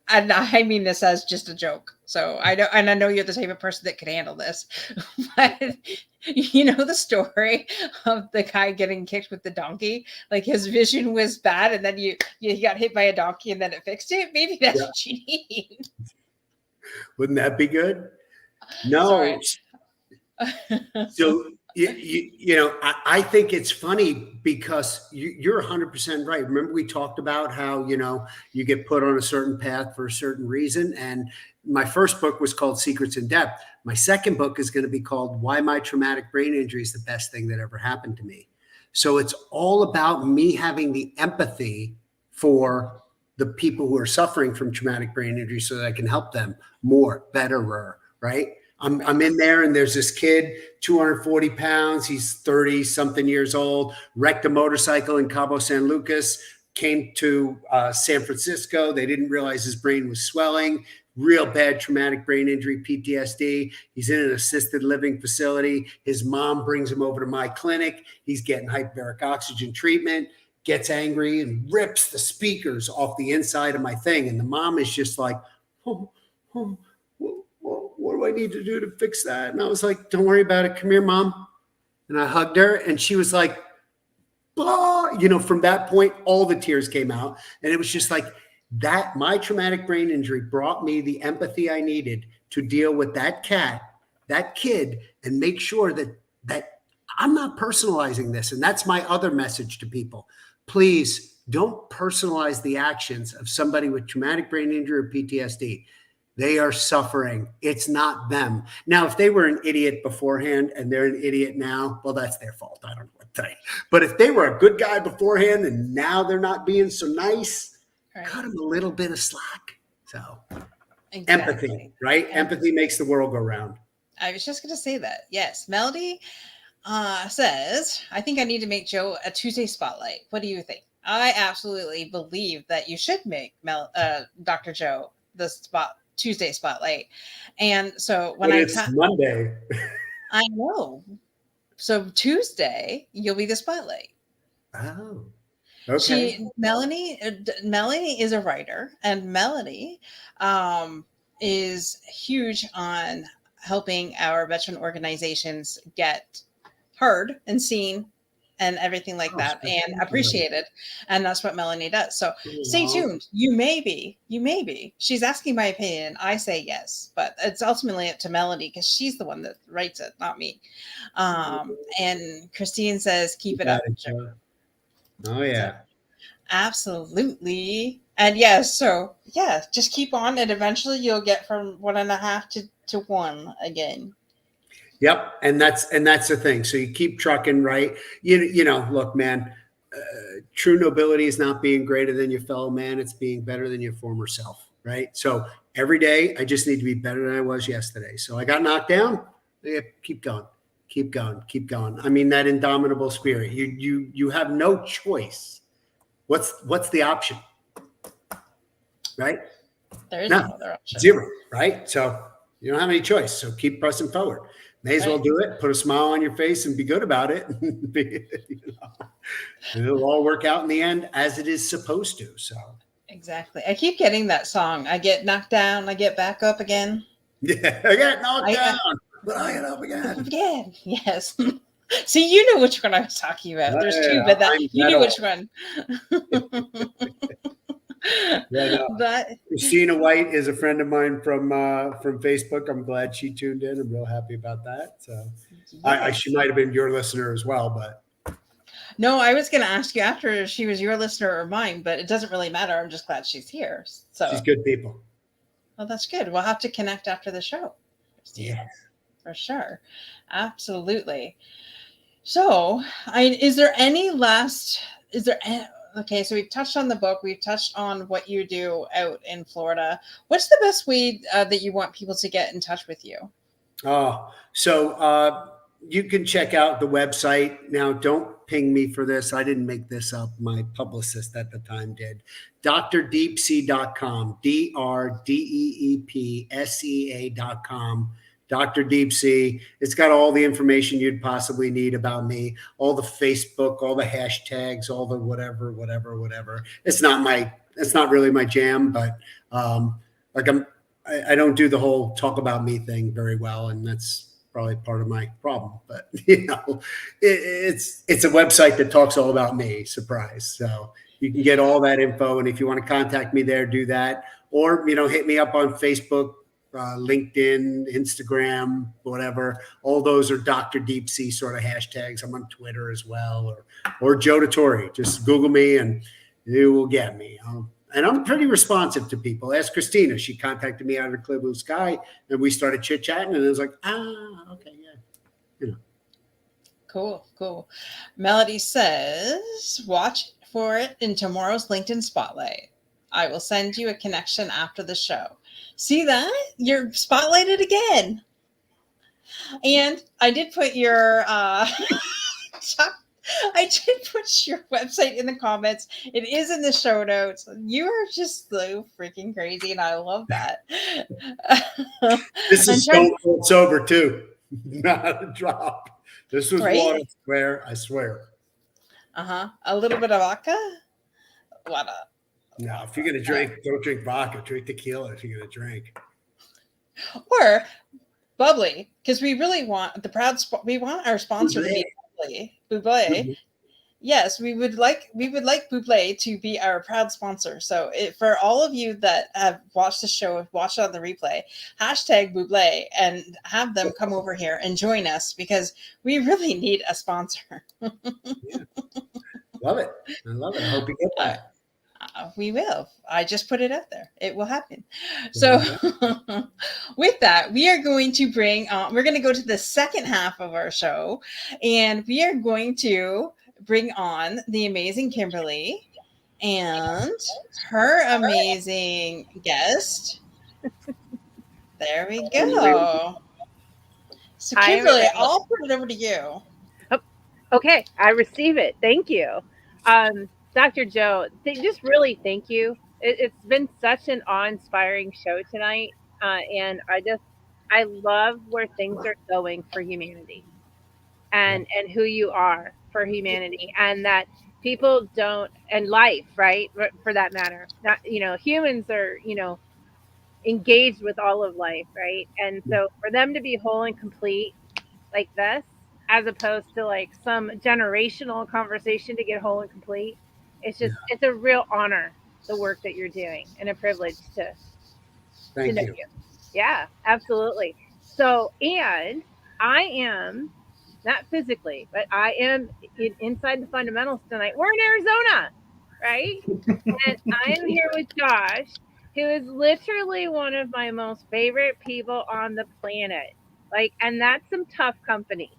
Speaker 1: and I mean this as just a joke. So I know, and I know you're the type of person that can handle this. But you know the story of the guy getting kicked with the donkey. Like his vision was bad, and then you got hit by a donkey, and then it fixed it. Maybe that's
Speaker 2: Yeah.
Speaker 1: what you need.
Speaker 2: Wouldn't that be good? No.
Speaker 1: Sorry.
Speaker 2: So I think it's funny because you're 100% right. Remember we talked about how you get put on a certain path for a certain reason. And my first book was called Secrets in Depth. My second book is going to be called Why My Traumatic Brain Injury is the Best Thing That Ever Happened to Me. So it's all about me having the empathy for the people who are suffering from traumatic brain injury so that I can help them more, betterer, right? I'm in there, and there's this kid, 240 pounds. He's 30 something years old, wrecked a motorcycle in Cabo San Lucas, came to San Francisco. They didn't realize his brain was swelling, real bad traumatic brain injury, PTSD. He's in an assisted living facility. His mom brings him over to my clinic. He's getting hyperbaric oxygen treatment, gets angry and rips the speakers off the inside of my thing. And the mom is just like, oh, what do I need to do to fix that? And I was like, don't worry about it. Come here, Mom. And I hugged her, and she was like, blah. From that point, all the tears came out. And it was just like that. My traumatic brain injury brought me the empathy I needed to deal with that kid, and make sure that I'm not personalizing this. And that's my other message to people. Please don't personalize the actions of somebody with traumatic brain injury or PTSD. They are suffering. It's not them. Now, if they were an idiot beforehand and they're an idiot now, well, that's their fault. I don't know what to tell you. But if they were a good guy beforehand and now they're not being so nice, right, cut them a little bit of slack. So exactly. Empathy, right? Empathy makes the world go round.
Speaker 1: I was just going to say that. Yes. Melody says, I think I need to make Joe a Tuesday spotlight. What do you think? I absolutely believe that you should make Dr. Joe the Tuesday spotlight. And so
Speaker 2: But it's Monday.
Speaker 1: I know. So Tuesday, you'll be the spotlight.
Speaker 2: Oh, okay.
Speaker 1: Melanie is a writer, and Melanie um, is huge on helping our veteran organizations get heard and seen and everything like
Speaker 2: Oh,
Speaker 1: that and
Speaker 2: spectacular.
Speaker 1: appreciated. And that's what Melanie does. So stay
Speaker 2: Well,
Speaker 1: tuned. You may be. She's asking my opinion. I say yes, but it's ultimately up to Melanie because she's the one that writes it, not me. And Christine says, keep
Speaker 2: you
Speaker 1: it
Speaker 2: got
Speaker 1: up.
Speaker 2: it, Joe. Oh
Speaker 1: So
Speaker 2: yeah.
Speaker 1: absolutely. And yes, so yeah, just keep on and eventually you'll get from 1.5 to 1 again.
Speaker 2: Yep, and that's the thing. So you keep trucking, right? You know, look, man. True nobility is not being greater than your fellow man; it's being better than your former self, right? So every day, I just need to be better than I was yesterday. So I got knocked down. Yeah, keep going, keep going, keep going. I mean, that indomitable spirit. You have no choice. What's the option, right?
Speaker 1: There is no
Speaker 2: No,
Speaker 1: other option.
Speaker 2: zero, right? So you don't have any choice. So keep pressing forward. May as well
Speaker 1: Right.
Speaker 2: do it. Put a smile on your face and be good about it. And it'll all work out in the end as it is supposed to. So
Speaker 1: Exactly. I keep getting that song. I get knocked down, I get back up again.
Speaker 2: yeah, I got knocked
Speaker 1: I
Speaker 2: down, but I get up again.
Speaker 1: again. Yes. See, you know which one I was talking about. There's two,
Speaker 2: Yeah,
Speaker 1: but that
Speaker 2: I'm
Speaker 1: you
Speaker 2: that
Speaker 1: knew
Speaker 2: old.
Speaker 1: which one.
Speaker 2: Yeah, no.
Speaker 1: But
Speaker 2: Christina White is a friend of mine from Facebook. I'm glad she tuned in. I'm real happy about that. So she
Speaker 1: yes.
Speaker 2: might have been your listener as well, but
Speaker 1: No, I was going to ask you after if she was your listener or mine, but it doesn't really matter. I'm just glad she's here.
Speaker 2: she's
Speaker 1: So,
Speaker 2: good people.
Speaker 1: well, that's good. We'll have to connect after the show, Christine,
Speaker 2: Yes.
Speaker 1: for sure. Absolutely. So, is there any last? Is there? Okay, so we've touched on the book. We've touched on what you do out in Florida. What's the best way that you want people to get in touch with you?
Speaker 2: Oh, so you can check out the website. Now, don't ping me for this. I didn't make this up. My publicist at the time did. drdeepsea.com, DRDEEPSEA.com. Dr. Deep Sea. It's got all the information you'd possibly need about me, all the Facebook, all the hashtags, all the whatever, whatever, whatever. It's not really my jam, but like I don't do the whole talk about me thing very well, and that's probably part of my problem. But it's a website that talks all about me. Surprise! So you can get all that info, and if you want to contact me there, do that, or hit me up on Facebook, LinkedIn, Instagram, whatever. All those are Dr. Deep Sea sort of hashtags. I'm on Twitter as well, or Joe Dituri. Just Google me, and you will get me. And I'm pretty responsive to people. Ask Christina. She contacted me out of the clear blue sky, and we started chit chatting. And it was like, okay, yeah,
Speaker 1: Cool, cool. Melody says, watch for it in tomorrow's LinkedIn Spotlight. I will send you a connection after the show. See that? You're spotlighted again. And I did put your I did put your website in the comments. It is in the show notes. You are just so freaking crazy, and I love that.
Speaker 2: This
Speaker 1: I'm
Speaker 2: is
Speaker 1: trying,
Speaker 2: stone cold sober too, not a drop. This was
Speaker 1: right?
Speaker 2: water. I swear.
Speaker 1: A little bit of vodka. What up?
Speaker 2: No, if you're gonna drink, don't drink vodka. Drink tequila if you're gonna drink.
Speaker 1: Or bubbly, because we really want we want our sponsor to be
Speaker 2: Bubbly.
Speaker 1: bubbly. Buble. Yes, we would like Buble to be our proud sponsor. So for all of you that have watched the show, watched it on the replay, hashtag Buble and have them come over here and join us because we really need a sponsor.
Speaker 2: Yeah, love it. I love it. I hope you get
Speaker 1: Uh,
Speaker 2: that.
Speaker 1: we will. I just put it out there. It will happen.
Speaker 2: There
Speaker 1: So,
Speaker 2: you go.
Speaker 1: with that, we are going to we're going to go to the second half of our show, and we are going to bring on the amazing Kimberly and her amazing guest. There we go. So,
Speaker 3: I am
Speaker 1: Kimberly,
Speaker 3: available.
Speaker 1: I'll put it over to you.
Speaker 3: Oh, okay, I receive it. Thank you. Um, Dr. Joe, just really thank you. It's been such an awe-inspiring show tonight, and I love where things are going for humanity,
Speaker 2: Yeah.
Speaker 3: and who you are for humanity, and that people don't, and life, right? For that matter, not, humans are, engaged with all of life, right? And so for them to be whole and complete like this, as opposed to like some generational conversation to get whole and complete, it's a real honor, the work that you're doing, and a privilege to
Speaker 2: Thank
Speaker 3: know
Speaker 2: you.
Speaker 3: you. Yeah, absolutely. So, and I am not physically, but I am inside the fundamentals tonight. We're in Arizona, right? And I am here with Josh, who is literally one of my most favorite people on the planet. Like, and that's some tough company.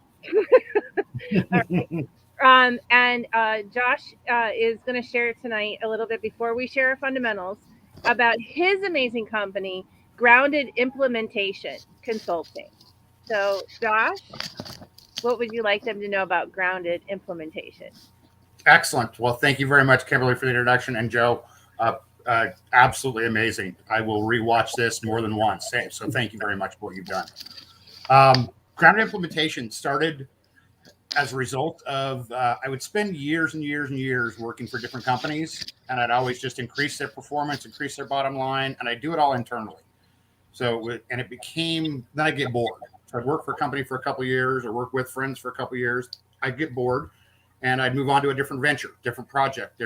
Speaker 3: And Josh is going to share tonight a little bit before we share our fundamentals about his amazing company, Grounded Implementation Consulting. So, Josh, what would you like them to know about Grounded Implementation?
Speaker 4: Excellent. Well, thank you very much, Kimberly, for the introduction. And Joe, absolutely amazing. I will rewatch this more than once. So thank you very much for what you've done. Grounded implementation started as a result of I would spend years and years and years working for different companies, and I'd always just increase their performance, increase their bottom line, and I do it all internally. So, and it became, then I get bored. So I'd work for a company for a couple of years or work with friends for a couple of years. I'd get bored and I'd move on to a different venture, different project,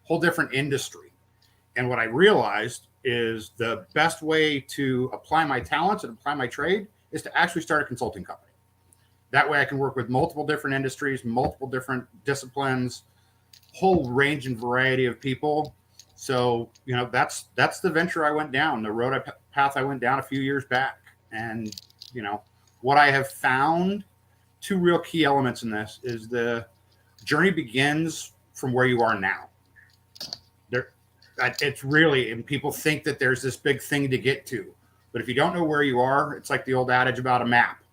Speaker 4: whole different industry. And what I realized is the best way to apply my talents and apply my trade is to actually start a consulting company. That way I can work with multiple different industries, multiple different disciplines, whole range and variety of people. So, that's the venture I went down, the path I went down a few years back. And, what I have found, two real key elements in this is the journey begins from where you are now. It's really, and people think that there's this big thing to get to, but if you don't know where you are, it's like the old adage about a map.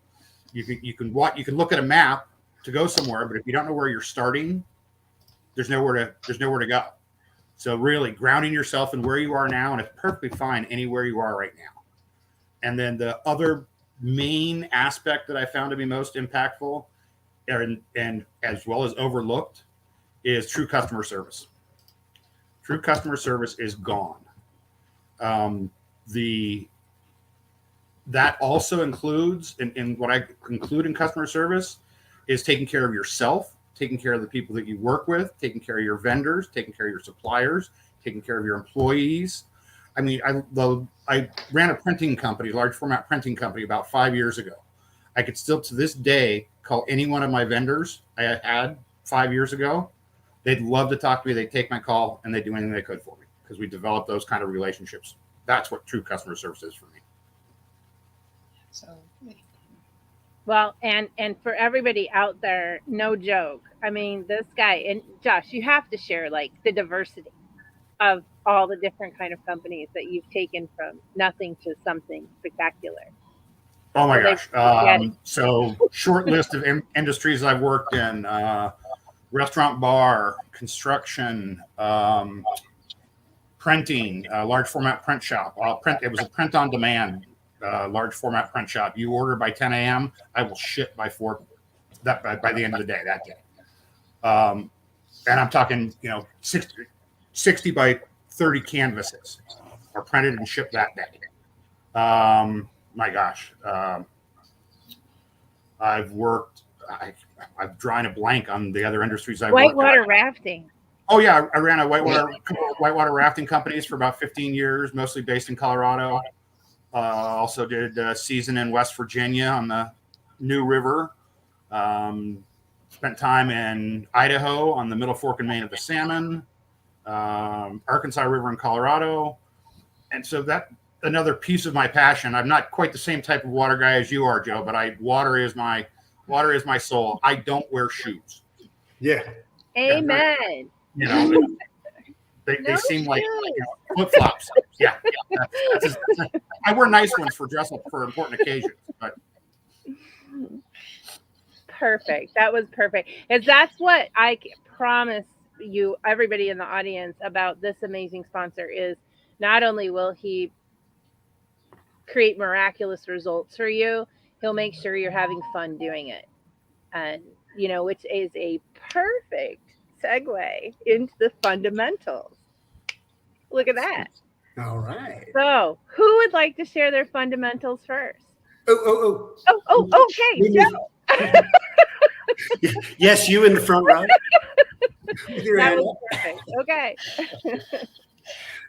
Speaker 4: You can look at a map to go somewhere, but if you don't know where you're starting, there's nowhere to go. So really grounding yourself in where you are now, and it's perfectly fine anywhere you are right now. And then the other main aspect that I found to be most impactful and as well as overlooked is true customer service. True customer service is gone. That also includes, and what I include in customer service is taking care of yourself, taking care of the people that you work with, taking care of your vendors, taking care of your suppliers, taking care of your employees. I mean, I ran a printing company, large format printing company, about 5 years ago. I could still to this day call any one of my vendors I had 5 years ago. They'd love to talk to me. They'd take my call and they'd do anything they could for me because we developed those kind of relationships. That's what true customer service is for me.
Speaker 1: So,
Speaker 3: Well, and for everybody out there, no joke. I mean, this guy, and Josh, you have to share like the diversity of all the different kind of companies that you've taken from nothing to something spectacular.
Speaker 4: Oh my
Speaker 3: Well,
Speaker 4: gosh. So short list of industries I've worked in, restaurant, bar, construction, printing, large format print shop. It was a print on demand, large format print shop. You order by 10 a.m. I will ship by by the end of the day, that day. And I'm talking, 60 by 30 canvases are printed and shipped that day. My gosh. I've worked, I've drawn a blank on the other industries I've worked in.
Speaker 3: Whitewater rafting.
Speaker 4: Oh yeah, I ran a whitewater rafting companies for about 15 years, mostly based in Colorado. Also did a season in West Virginia on the New River. Spent time in Idaho on the Middle Fork and Main of the Salmon, Arkansas River in Colorado. And so that another piece of my passion. I'm not quite the same type of water guy as you are, Joe, but water is my soul. I don't wear shoes.
Speaker 2: Yeah.
Speaker 3: Amen.
Speaker 4: They seem like flip flops. Yeah. I wear nice ones for dress up for important occasions, but
Speaker 3: perfect. That was perfect. Because that's what I promise you, everybody in the audience, about this amazing sponsor is not only will he create miraculous results for you, he'll make sure you're having fun doing it. And, which is a perfect segue into the fundamentals. Look at that.
Speaker 2: All right.
Speaker 3: So, who would like to share their fundamentals first? Okay, Joe.
Speaker 2: Yes, you in the front row.
Speaker 3: That was perfect. Okay.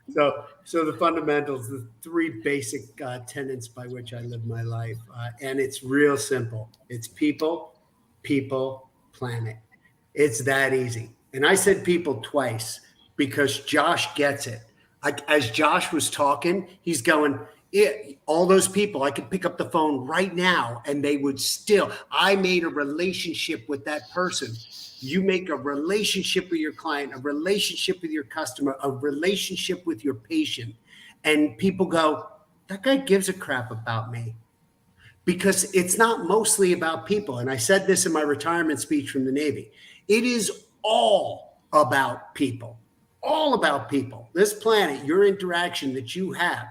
Speaker 2: So the fundamentals, the three basic tenets by which I live my life, and it's real simple. It's people, planet. It's that easy. And I said people twice because Josh gets it. As Josh was talking, he's going, all those people, I could pick up the phone right now and they would still, I made a relationship with that person. You make a relationship with your client, a relationship with your customer, a relationship with your patient. And people go, that guy gives a crap about me. Because it's not mostly about people. And I said this in my retirement speech from the Navy. It is all about people. All about people. This planet, your interaction that you have,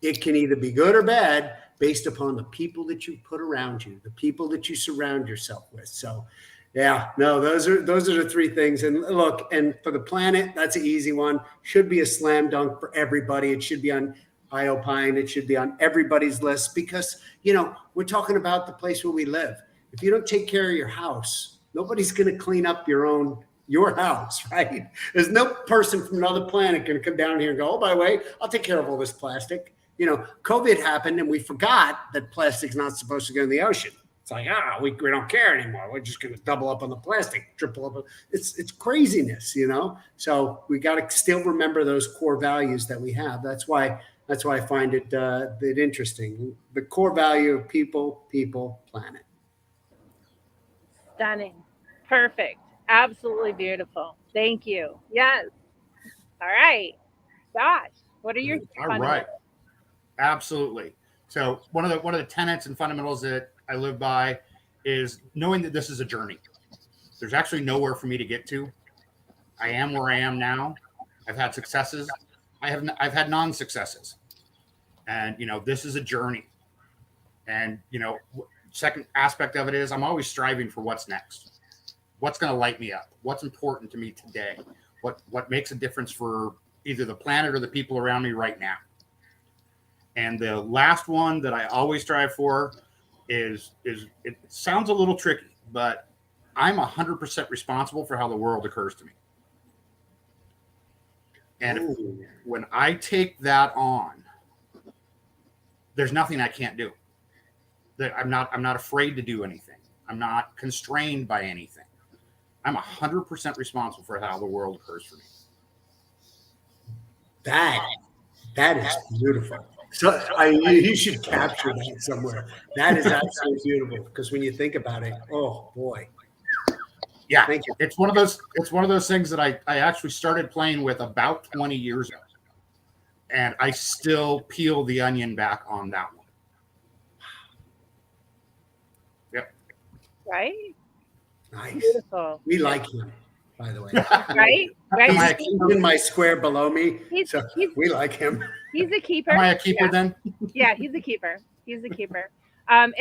Speaker 2: it can either be good or bad based upon the people that you put around you, the people that you surround yourself with. So yeah, no, those are the three things. And look, and for the planet, that's an easy one. Should be a slam dunk for everybody. It should be on IOPINE. It should be on everybody's list because, we're talking about the place where we live. If you don't take care of your house, nobody's going to clean up your house, right? There's no person from another planet going to come down here and go, oh, by the way, I'll take care of all this plastic. COVID happened and we forgot that plastic's not supposed to go in the ocean. It's like, we don't care anymore. We're just going to double up on the plastic, triple up. It's craziness, So we got to still remember those core values that we have. That's why I find it interesting. The core value of people, planet.
Speaker 3: Stunning. Perfect. Absolutely beautiful. Thank you. Yes. All right. Josh, what are your
Speaker 4: All right. Absolutely. So one of the tenets and fundamentals that I live by is knowing that this is a journey. There's actually nowhere for me to get to. I am where I am now. I've had successes. I've had non-successes. And, this is a journey. And, second aspect of it is I'm always striving for what's next. What's going to light me up? What's important to me today? What makes a difference for either the planet or the people around me right now? And the last one that I always strive for is it sounds a little tricky, but I'm 100% responsible for how the world occurs to me. And when I take that on, there's nothing I can't do. I'm not afraid to do anything. I'm not constrained by anything. I'm 100% responsible for how the world occurs for me.
Speaker 2: That is beautiful. So you should capture that somewhere. That is absolutely beautiful because when you think about it, oh boy.
Speaker 4: Yeah, thank you. It's one of those things that I actually started playing with about 20 years ago, and I still peel the onion back on that one. Yep.
Speaker 3: Right.
Speaker 2: Nice.
Speaker 3: Beautiful.
Speaker 2: We like him, by the way.
Speaker 3: Right.
Speaker 2: He's in my square below me, so we like him.
Speaker 3: He's a keeper.
Speaker 4: Am I a keeper then?
Speaker 3: Yeah, he's a keeper. And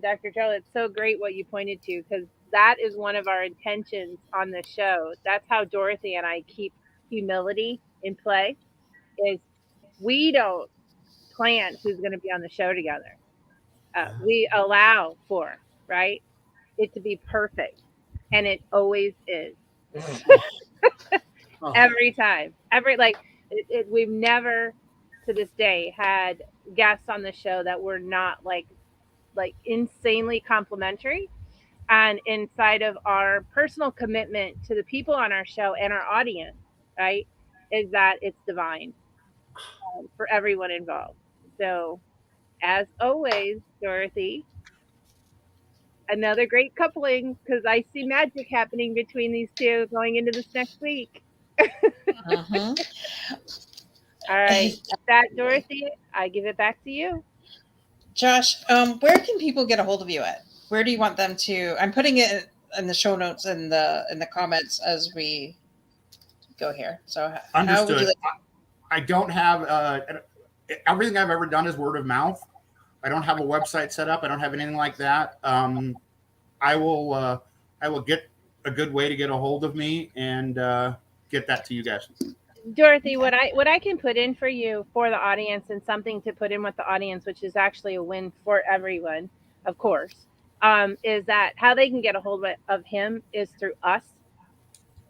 Speaker 3: Dr. Joe, it's so great what you pointed to because that is one of our intentions on the show. That's how Dorothy and I keep humility in play. Is we don't plan who's going to be on the show together. We allow for it to be perfect, and it always is. Every time, we've never to this day had guests on the show that were not like insanely complimentary. And inside of our personal commitment to the people on our show and our audience, right, is that it's divine for everyone involved. So, as always, Dorothy, another great coupling because I see magic happening between these two going into this next week.
Speaker 1: Uh-huh.
Speaker 3: All right. With that, Dorothy, I give it back to you.
Speaker 1: Josh, where can people get a hold of you at? Where do you want them to? I'm putting it in the show notes in the comments as we go here. So how would
Speaker 4: Understood.
Speaker 1: you like?
Speaker 4: I don't have everything I've ever done is word of mouth. I don't have a website set up. I don't have anything like that. I will get a good way to get a hold of me and get that to you guys.
Speaker 3: Dorothy, what I can put in for you for the audience, and something to put in with the audience, which is actually a win for everyone, of course, is that how they can get a hold of him is through us.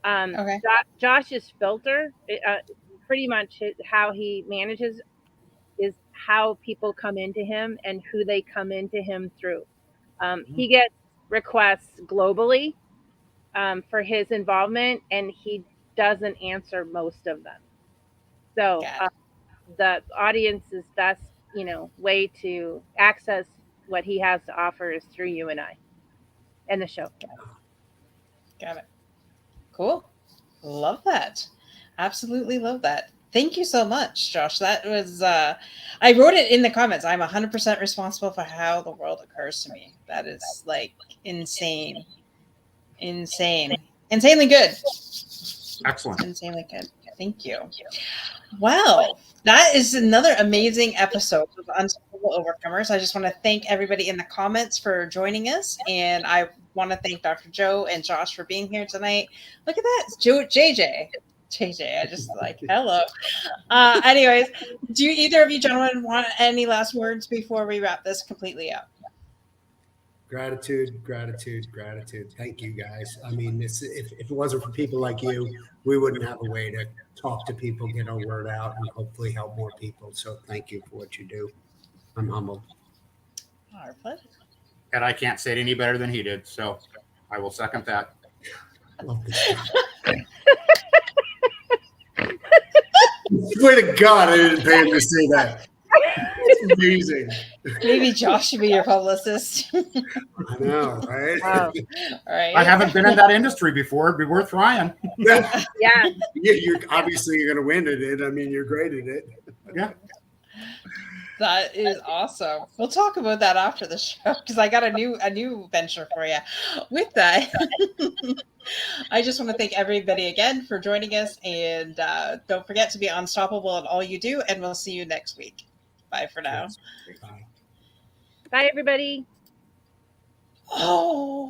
Speaker 1: Okay.
Speaker 3: Josh's filter, pretty much how he manages is how people come into him and who they come into him through. He gets requests globally for his involvement, and he doesn't answer most of them. So the audience's best, way to access what he has to offer is through you and I, and the show.
Speaker 1: Got it. Cool. Love that. Absolutely love that. Thank you so much, Josh. That was, I wrote it in the comments. I'm 100% responsible for how the world occurs to me. That is like insane. Insanely good.
Speaker 4: Excellent.
Speaker 1: Insanely good. Thank you. Wow. That is another amazing episode of Unstoppable Overcomers. I just want to thank everybody in the comments for joining us. And I want to thank Dr. Joe and Josh for being here tonight. Look at that. JJ, I just like, hello. Anyways, do either of you gentlemen want any last words before we wrap this completely up?
Speaker 2: Gratitude. Thank you, guys. I mean, if it wasn't for people like you, we wouldn't have a way to talk to people, get our word out, and hopefully help more people. So thank you for what you do. I'm humbled.
Speaker 1: Our pleasure.
Speaker 4: And I can't say it any better than he did. So I will second that.
Speaker 2: I love this guy. Swear to God, I didn't pay him to say that. It's amazing.
Speaker 1: Maybe Josh should be your publicist.
Speaker 2: I know, right?
Speaker 3: Wow.
Speaker 1: All right.
Speaker 4: I haven't been in that industry before. It'd be worth trying.
Speaker 3: Yeah.
Speaker 2: You're obviously you're going to win at it. I mean, you're great at it.
Speaker 4: Yeah.
Speaker 1: That is awesome. We'll talk about that after the show because I got a new venture for you. With that, I just want to thank everybody again for joining us, and don't forget to be unstoppable in all you do. And we'll see you next week. Bye for now.
Speaker 2: Bye.
Speaker 3: Bye, everybody.
Speaker 1: Oh.